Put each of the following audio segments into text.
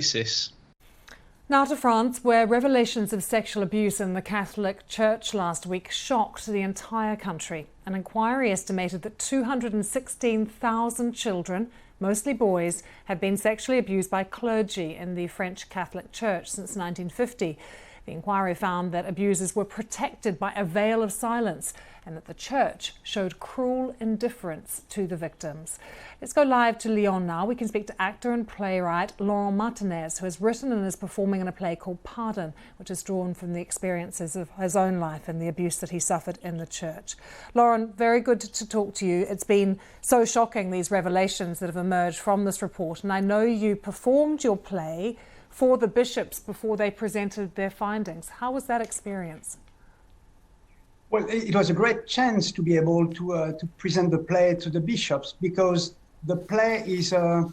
basis. Now to France, where revelations of sexual abuse in the Catholic Church last week shocked the entire country. An inquiry estimated that 216,000 children, mostly boys, have been sexually abused by clergy in the French Catholic Church since 1950. The inquiry found that abusers were protected by a veil of silence and that the church showed cruel indifference to the victims. Let's go live to Lyon now. We can speak to actor and playwright Laurent Martinez, who has written and is performing in a play called Pardon, which is drawn from the experiences of his own life and the abuse that he suffered in the church. Laurent, very good to talk to you. It's been so shocking, these revelations that have emerged from this report, and I know you performed your play for the bishops before they presented their findings. How was that experience? Well, it was a great chance to be able to present the play to the bishops, because the play is a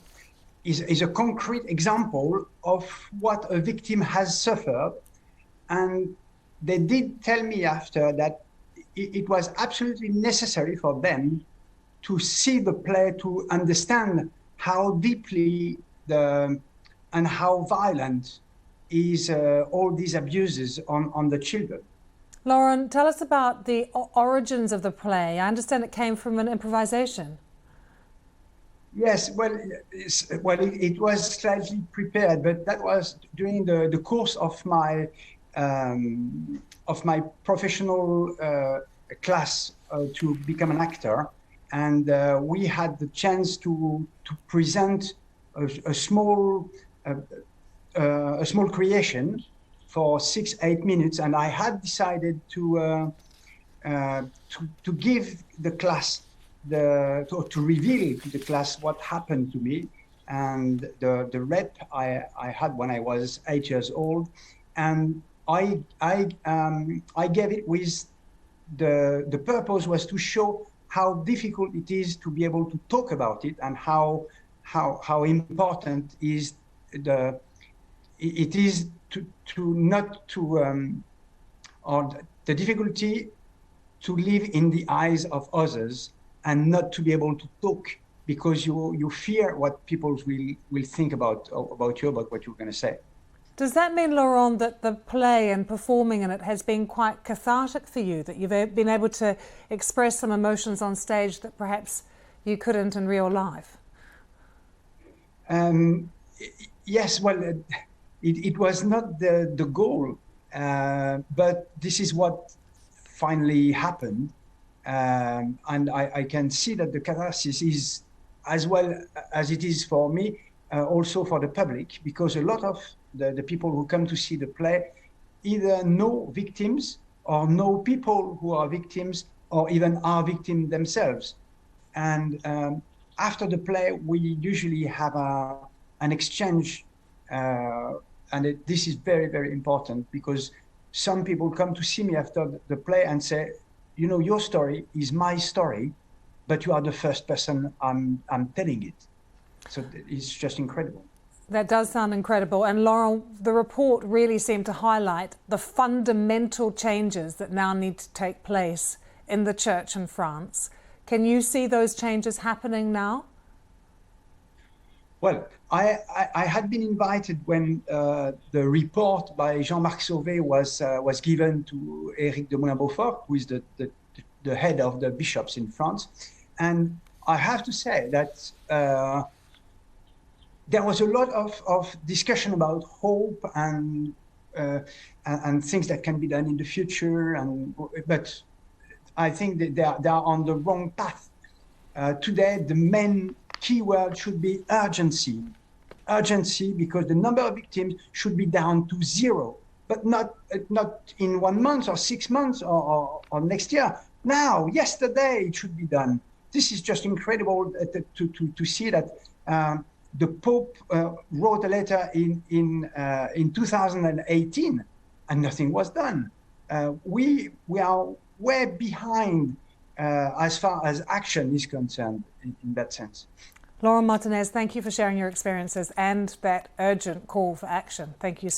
concrete example of what a victim has suffered. And they did tell me after that it was absolutely necessary for them to see the play to understand how deeply and how violent is all these abuses on the children. Laurent, tell us about the origins of the play. I understand it came from an improvisation. Yes, well, it was slightly prepared, but that was during the course of my professional class to become an actor, and we had the chance to present a small creation for 6-8 minutes, and I had decided to give the class to reveal to the class what happened to me and the rape I had when I was 8 years old, and I gave it with the purpose was to show how difficult it is to be able to talk about it, and how important it is or the difficulty to live in the eyes of others and not to be able to talk because you fear what people will think about you, about what you're going to say. Does that mean, Laurent, that the play and performing in it has been quite cathartic for you, that you've been able to express some emotions on stage that perhaps you couldn't in real life? Yes, well, it was not the goal, but this is what finally happened. And I can see that the catharsis is, as well as it is for me, also for the public, because a lot of the people who come to see the play either know victims or know people who are victims or even are victims themselves. And after the play, we usually have an exchange, and this is very, very important, because some people come to see me after the play and say, you know, your story is my story, but you are the first person I'm telling it. So it's just incredible. That does sound incredible. And Laurent, the report really seemed to highlight the fundamental changes that now need to take place in the church in France. Can you see those changes happening now? Well, I had been invited when the report by Jean-Marc Sauvé was given to Éric de Moulin-Beaufort, who is the head of the bishops in France. And I have to say that there was a lot of discussion about hope and things that can be done in the future. But I think that they are on the wrong path. Today, the main key word should be urgency. Urgency, because the number of victims should be down to 0, but not in 1 month or 6 months or next year. Now, yesterday, it should be done. This is just incredible to see that the Pope wrote a letter in 2018 and nothing was done. We are way behind as far as action is concerned in that sense. Laurent Martinez, thank you for sharing your experiences and that urgent call for action. Thank you.